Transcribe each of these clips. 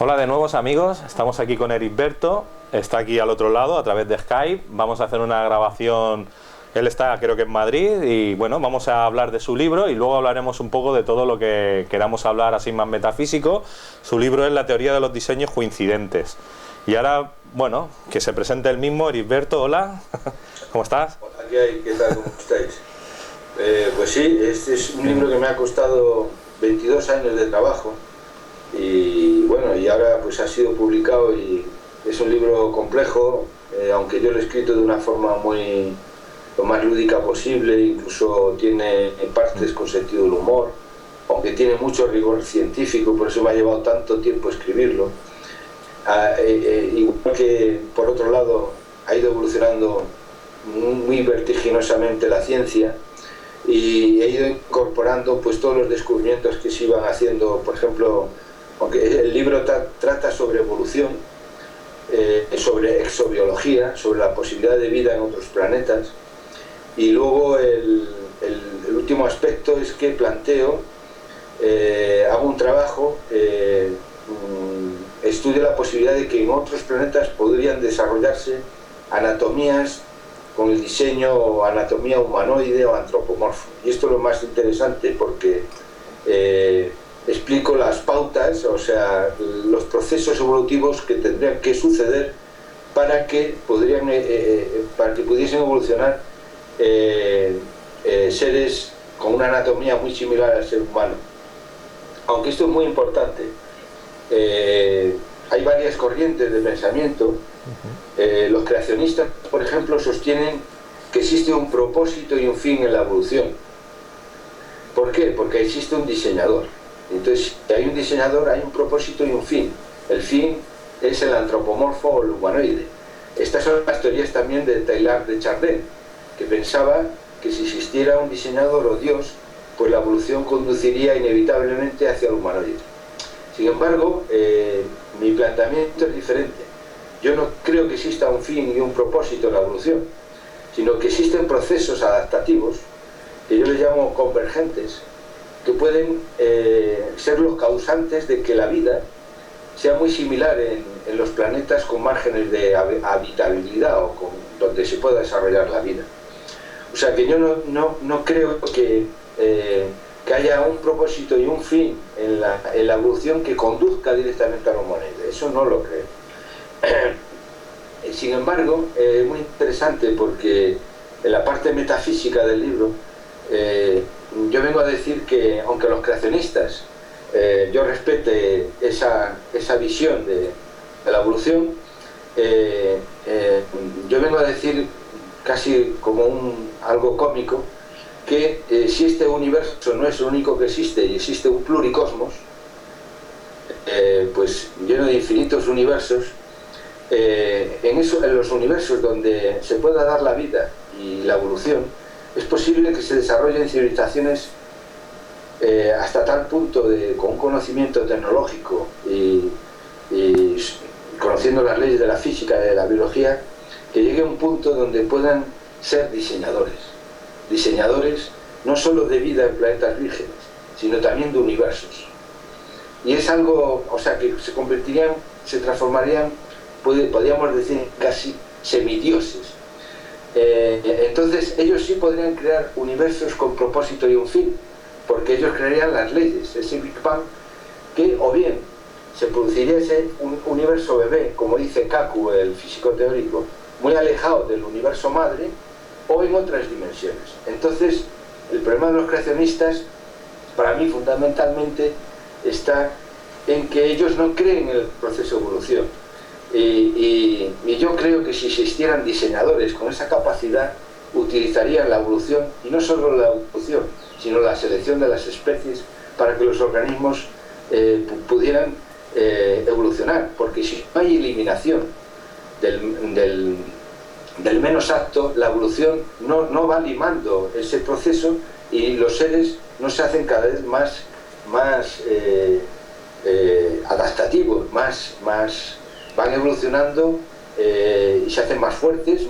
Hola de nuevos amigos, estamos aquí con Herisberto, está aquí al otro lado a través de Skype, vamos a hacer una grabación, él está creo que en Madrid y bueno, vamos a hablar de su libro y luego hablaremos un poco de todo lo que queramos hablar así más metafísico. Su libro es La teoría de los diseños coincidentes. Y ahora, bueno, que se presente el mismo. Herisberto, hola, ¿cómo estás? Hola, ¿qué tal? ¿Cómo estáis? Pues sí, este es un libro que me ha costado 22 años de trabajo y bueno, y ahora pues ha sido publicado y es un libro complejo, aunque yo lo he escrito de una forma lo más lúdica posible, incluso tiene partes con sentido del humor, aunque tiene mucho rigor científico, por eso me ha llevado tanto tiempo escribirlo. Igual que por otro lado ha ido evolucionando muy vertiginosamente la ciencia y he ido incorporando pues todos los descubrimientos que se iban haciendo. Por ejemplo, aunque el libro trata sobre evolución, sobre exobiología, sobre la posibilidad de vida en otros planetas, y luego el último aspecto es que planteo, hago un trabajo, estudio la posibilidad de que en otros planetas podrían desarrollarse anatomías con el diseño o anatomía humanoide o antropomorfo. Y esto es lo más interesante porque explico las pautas, o sea, los procesos evolutivos que tendrían que suceder para que pudiesen evolucionar seres con una anatomía muy similar al ser humano. Aunque esto es muy importante, hay varias corrientes de pensamiento. Los creacionistas, por ejemplo, sostienen que existe un propósito y un fin en la evolución. ¿Por qué? Porque existe un diseñador. Entonces, si hay un diseñador, hay un propósito y un fin. El fin es el antropomorfo o el humanoide. Estas son las teorías también de Teilhard de Chardin, que pensaba que si existiera un diseñador o Dios, pues la evolución conduciría inevitablemente hacia el humanoide. Sin embargo, mi planteamiento es diferente. Yo no creo que exista un fin y un propósito en la evolución, sino que existen procesos adaptativos, que yo les llamo convergentes, que pueden ser los causantes de que la vida sea muy similar en los planetas con márgenes de habitabilidad o donde se pueda desarrollar la vida. O sea que yo no creo que haya un propósito y un fin en la evolución que conduzca directamente al humanoide. Eso no lo creo. Sin embargo, es muy interesante porque en la parte metafísica del libro yo vengo a decir que aunque los creacionistas yo respete esa visión de la evolución, yo vengo a decir casi como algo cómico que si este universo no es el único que existe y existe un pluricosmos, pues lleno de infinitos universos, en los universos donde se pueda dar la vida y la evolución, es posible que se desarrollen civilizaciones hasta tal punto con un conocimiento tecnológico y conociendo las leyes de la física y de la biología, que llegue a un punto donde puedan ser diseñadores no solo de vida en planetas vírgenes, sino también de universos. Y es algo, o sea, que se transformarían, podríamos decir, casi semidioses. Entonces ellos sí podrían crear universos con propósito y un fin, porque ellos crearían las leyes, ese Big Bang, que o bien se produciría ese universo bebé, como dice Kaku, el físico teórico, muy alejado del universo madre, o en otras dimensiones. Entonces el problema de los creacionistas, para mí fundamentalmente, está en que ellos no creen en el proceso de evolución. Y yo creo que si existieran diseñadores con esa capacidad, utilizarían la evolución, y no solo la evolución, sino la selección de las especies, para que los organismos pudieran evolucionar. Porque si no hay eliminación del menos apto, la evolución no va limando ese proceso y los seres no se hacen cada vez más adaptativos, van evolucionando y se hacen más fuertes,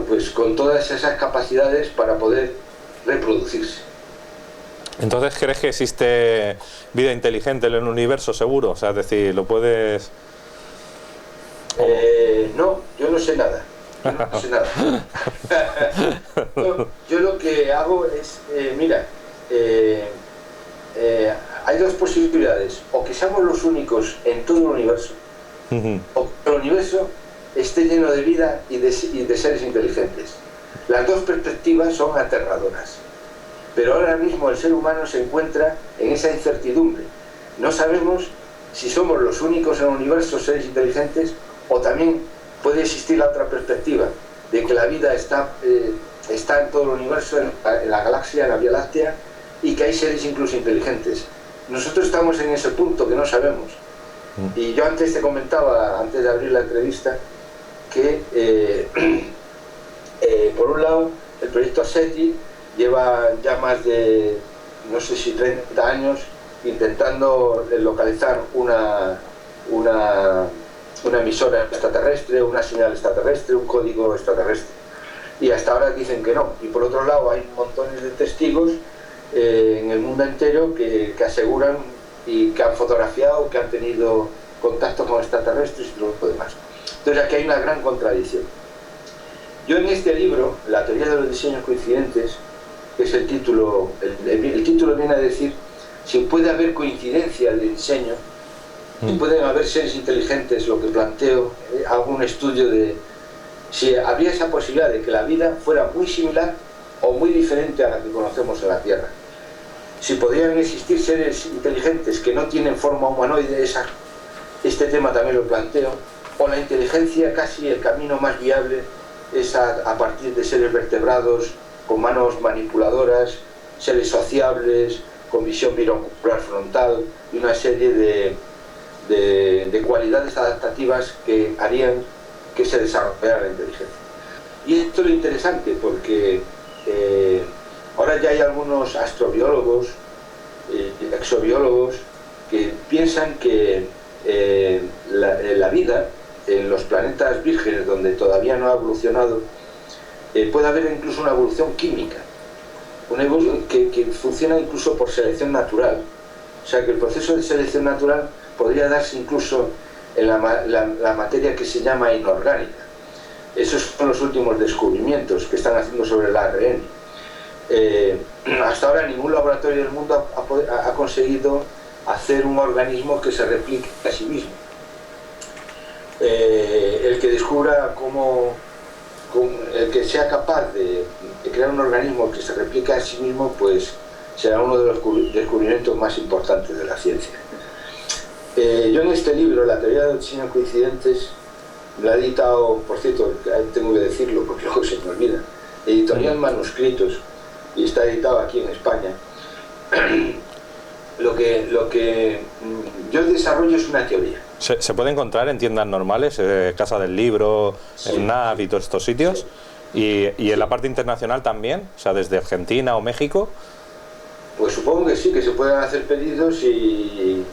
pues con todas esas capacidades para poder reproducirse. Entonces, ¿crees que existe vida inteligente en el universo seguro? O sea, es decir, lo puedes... No, yo no sé nada. Yo no sé nada. Yo lo que hago es, mira, hay dos posibilidades: o que seamos los únicos en todo el universo, o que el universo esté lleno de vida y de seres inteligentes. Las dos perspectivas son aterradoras, pero ahora mismo el ser humano se encuentra en esa incertidumbre. No sabemos si somos los únicos en el universo seres inteligentes, o también puede existir la otra perspectiva de que la vida está en todo el universo, en la galaxia, en la Vía Láctea, y que hay seres incluso inteligentes. Nosotros estamos en ese punto que no sabemos. Y yo antes te comentaba, antes de abrir la entrevista, que por un lado el proyecto SETI lleva ya más de, no sé si 30 años, intentando localizar una emisora extraterrestre, una señal extraterrestre, un código extraterrestre. Y hasta ahora dicen que no. Y por otro lado hay montones de testigos en el mundo entero que aseguran y que han fotografiado, que han tenido contacto con extraterrestres y todo lo demás. Entonces aquí hay una gran contradicción. Yo en este libro, La teoría de los diseños coincidentes, que es el título, el título viene a decir si puede haber coincidencia de diseño, si pueden haber seres inteligentes, lo que planteo, hago un estudio de si habría esa posibilidad de que la vida fuera muy similar o muy diferente a la que conocemos en la Tierra. Si podrían existir seres inteligentes que no tienen forma humanoide, este tema también lo planteo, o la inteligencia casi el camino más viable es a partir de seres vertebrados, con manos manipuladoras, seres sociables, con visión binocular frontal y una serie de cualidades adaptativas que harían que se desarrollara la inteligencia. Y esto es lo interesante, porque ahora ya hay algunos astrobiólogos, exobiólogos, que piensan que la vida en los planetas vírgenes, donde todavía no ha evolucionado, puede haber incluso una evolución química, una evolución que funciona incluso por selección natural. O sea que el proceso de selección natural podría darse incluso en la materia que se llama inorgánica. Esos son los últimos descubrimientos que están haciendo sobre el ARN. Hasta ahora ningún laboratorio del mundo ha conseguido hacer un organismo que se replique a sí mismo. El que descubra el que sea capaz de crear un organismo que se replique a sí mismo, pues será uno de los descubrimientos más importantes de la ciencia. Yo en este libro, La teoría de los diseños coincidentes, la he editado, por cierto, tengo que decirlo porque luego se me olvida, Editorial Manuscritos, y está editado aquí en España. Lo que yo desarrollo es una teoría. ¿Se puede encontrar en tiendas normales, Casa del Libro, sí, NAP y todos estos sitios? Sí. ¿Y en la parte internacional también? O sea, desde Argentina o México. Pues supongo que sí, que se pueden hacer pedidos y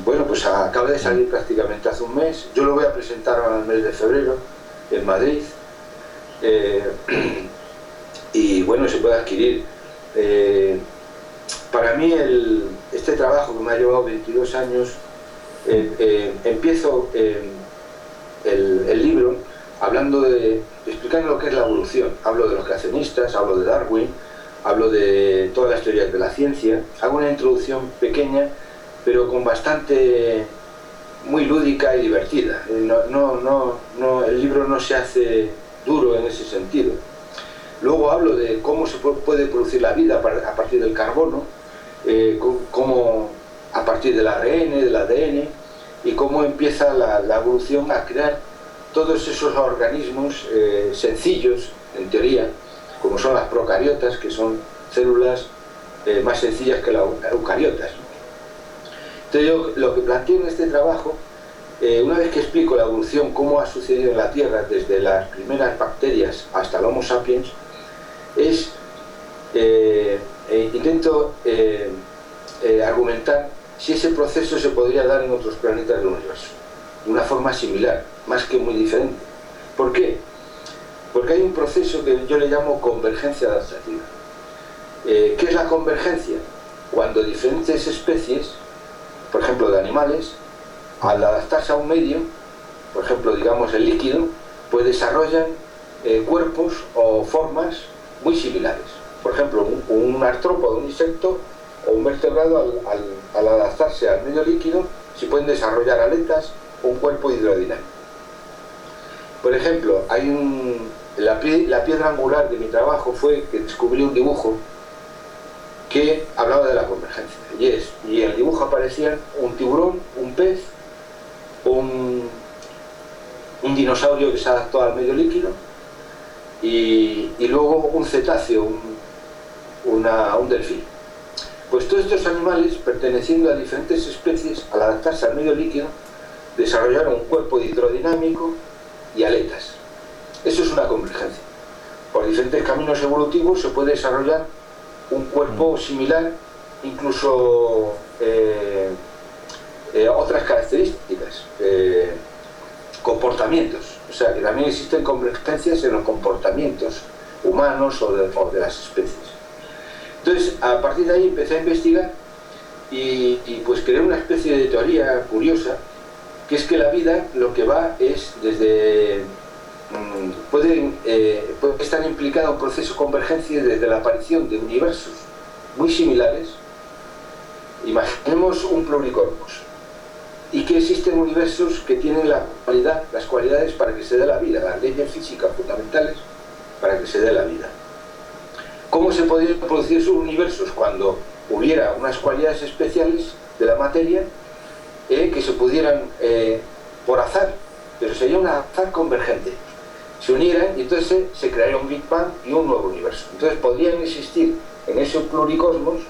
bueno, pues acaba de salir prácticamente hace un mes. Yo lo voy a presentar ahora en el mes de febrero en Madrid. Y bueno, se puede adquirir. Para mí este trabajo que me ha llevado 22 años, empiezo el libro explicando lo que es la evolución. Hablo de los creacionistas, hablo de Darwin, hablo de todas las teorías de la ciencia. Hago una introducción pequeña, pero con muy lúdica y divertida. El libro no se hace duro en ese sentido. Luego hablo de cómo se puede producir la vida a partir del carbono, cómo a partir del ARN, del ADN, y cómo empieza la evolución a crear todos esos organismos sencillos, en teoría, como son las procariotas, que son células más sencillas que las eucariotas. Entonces yo lo que planteo en este trabajo, una vez que explico la evolución, cómo ha sucedido en la Tierra desde las primeras bacterias hasta el Homo sapiens, intento argumentar si ese proceso se podría dar en otros planetas del universo, de una forma similar, más que muy diferente. ¿Por qué? Porque hay un proceso que yo le llamo convergencia adaptativa. ¿Qué es la convergencia? Cuando diferentes especies, por ejemplo de animales, al adaptarse a un medio, por ejemplo digamos el líquido, pues desarrollan cuerpos o formas muy similares. Por ejemplo, un artrópodo, un insecto o un vertebrado al adaptarse al medio líquido, se pueden desarrollar aletas o un cuerpo hidrodinámico. Por ejemplo, la piedra angular de mi trabajo fue que descubrí un dibujo que hablaba de la convergencia. Y en el dibujo aparecían un tiburón, un pez, un dinosaurio que se adaptó al medio líquido y luego un cetáceo, un delfín. Pues todos estos animales, perteneciendo a diferentes especies, al adaptarse al medio líquido, desarrollaron un cuerpo hidrodinámico y aletas. Eso es una convergencia. Por diferentes caminos evolutivos se puede desarrollar un cuerpo similar, incluso otras características, comportamientos. O sea que también existen convergencias en los comportamientos humanos o de las especies. Entonces, a partir de ahí empecé a investigar y pues creé una especie de teoría curiosa, que es que la vida lo que va es desde... puede estar implicado un proceso de convergencia desde la aparición de universos muy similares. Imaginemos un pluricosmos y que existen universos que tienen las cualidades para que se dé la vida, las leyes físicas fundamentales para que se dé la vida. ¿Cómo se podrían producir esos universos? Cuando hubiera unas cualidades especiales de la materia que se pudieran por azar, pero sería un azar convergente, se unieran y entonces se crearía un Big Bang y un nuevo universo. Entonces podrían existir en ese pluricosmos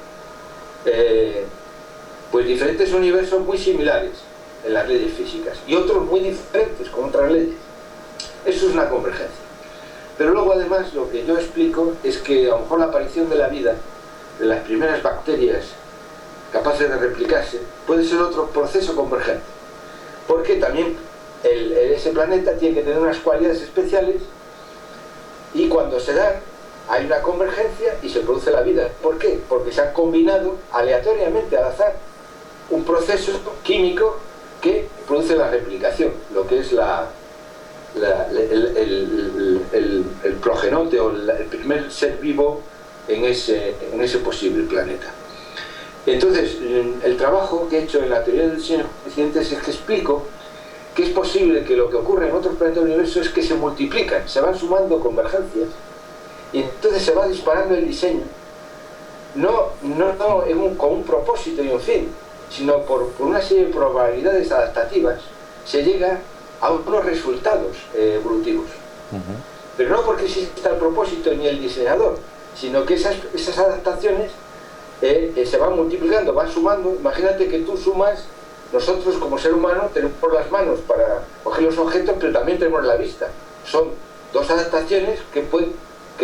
pues diferentes universos muy similares en las leyes físicas y otros muy diferentes con otras leyes. Eso es una convergencia. Pero luego además lo que yo explico es que a lo mejor la aparición de la vida, de las primeras bacterias capaces de replicarse, puede ser otro proceso convergente, porque también ese planeta tiene que tener unas cualidades especiales y cuando se dan hay una convergencia y se produce la vida. ¿Por qué? Porque se han combinado aleatoriamente al azar un proceso químico que produce la replicación, lo que es el progenote o el primer ser vivo en ese posible planeta. Entonces, el trabajo que he hecho en la teoría del diseño de coeficientes es que explico que es posible que lo que ocurre en otros planetas del universo es que se multiplican, se van sumando convergencias y entonces se va disparando el diseño, no con un propósito y un fin, sino por una serie de probabilidades adaptativas se llega a unos resultados evolutivos. Pero no porque exista el propósito ni el diseñador, sino que esas adaptaciones se van multiplicando, van sumando. Imagínate que tú sumas, nosotros como ser humano tenemos las manos para coger los objetos, pero también tenemos la vista. Son dos adaptaciones que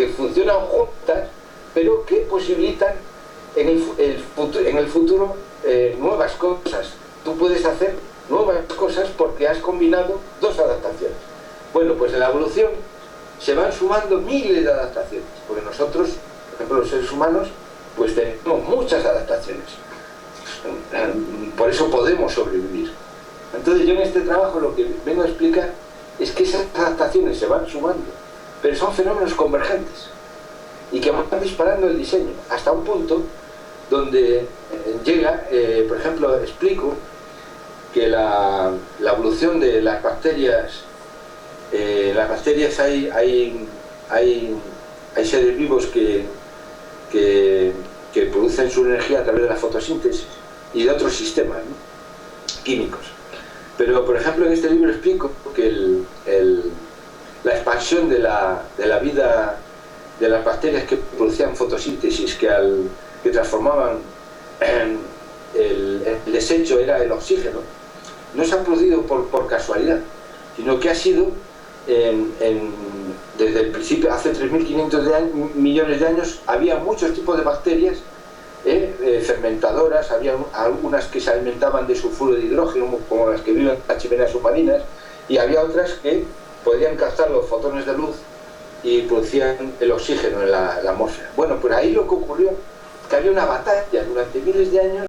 funcionan juntas, pero que posibilitan en el futuro nuevas cosas. Tú puedes hacer nuevas cosas porque has combinado dos adaptaciones. Bueno, pues en la evolución se van sumando miles de adaptaciones, porque nosotros, por ejemplo los seres humanos, pues tenemos muchas adaptaciones. Por eso podemos sobrevivir. Entonces yo en este trabajo lo que vengo a explicar es que esas adaptaciones se van sumando, pero son fenómenos convergentes y que van disparando el diseño hasta un punto donde llega, por ejemplo, explico que la evolución de las bacterias hay seres vivos que producen su energía a través de la fotosíntesis y de otros sistemas, ¿no?, químicos. Pero, por ejemplo, en este libro explico que la expansión de la vida de las bacterias que producían fotosíntesis, que transformaban el desecho era el oxígeno, no se ha producido por casualidad, sino que ha sido desde el principio, hace 3.500 millones de años, había muchos tipos de bacterias fermentadoras, había algunas que se alimentaban de sulfuro de hidrógeno, como las que viven en las chimeneas submarinas, y había otras que podían captar los fotones de luz y producían el oxígeno en la atmósfera. Bueno, pues ahí lo que ocurrió, que había una batalla durante miles de años